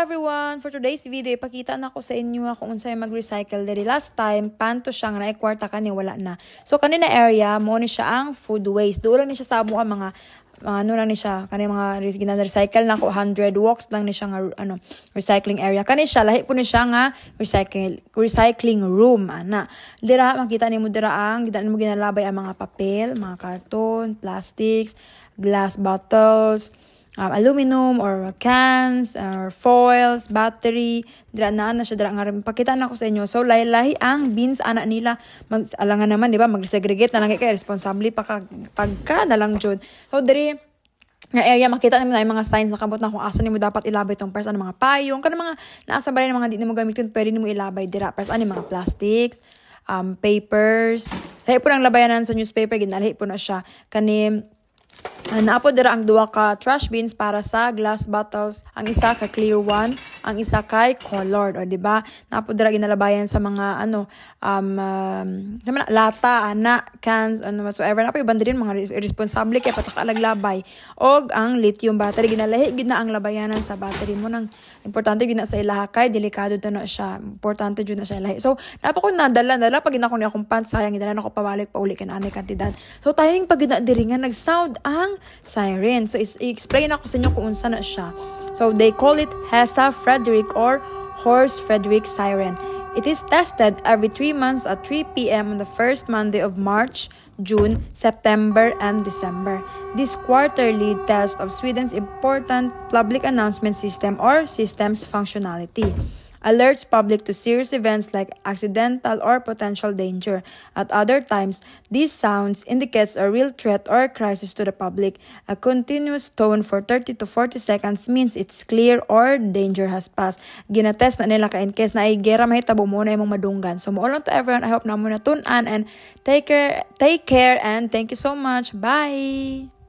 everyone! For today's video, ipakita na ko sa inyo kung unsay mag-recycle diri. Last time, panto siya nga naikwarta kani wala na. So kanina area mo ni siya ang food waste. Doon lang ni siya sa mga ano lang ni siya kani mga gina-recycle na ko 100 walks lang ni siya nga recycling area. Kani siya lahi ko ni siya nga recycling room ana. Dira makita nimo dira ang ginalabay ang mga papel, mga karton, plastics, glass bottles, aluminum or cans or foils, battery, dira na siya dira nga pakita na ko sa inyo. So lahi-lahi ang bins ana nila alangan naman di ba mag-segregate na lang kay responsable pagka na lang jud. So diri nga area makita nimo na mga signs nakabot na kung asa nimo dapat ilabay tong pers ano mga payong kana mga naasa balay mga di nimo gamitin pwede nimo ilabay dira pers ani mga plastics, papers. Lahi po nang labayanan sa newspaper ginalhi po na siya kani. Naapo dira ang duha ka trash bins para sa glass bottles, ang isa ka clear one, ang isa kay colored, o di ba? Naapo dira ginalabayan sa mga lata, ana, cans, ano whatsoever. Naapo ibang din mga responsable kay patakalaglabay. Og ang lithium battery ginalahi gid na ang labayanan sa battery mo nang importante gid na sa ilaha kay delikado na siya. Importante jud na siya lahi. So naapo ko nadala pag ina ko ni akong pants sayang gid na ako pabalik pauli kan anay kantidad. So tayong pag na diri nga nag-sound ang siren. So i-explain ako sa inyo kung unsa na siya. So they call it HESA Frederick or Horst Frederick siren. It is tested every 3 months at 3 p.m. on the first Monday of March, June, September, and December. This quarterly test of Sweden's important public announcement system or systems functionality alerts public to serious events like accidental or potential danger. At other times, these sounds indicates a real threat or crisis to the public. A continuous tone for 30 to 40 seconds means it's clear or danger has passed. Ginatest na nila ka in case na ay gera mahitabo mo na imong madunggan. So mo to everyone, I hope na mo na tun-an and take care and thank you so much. Bye!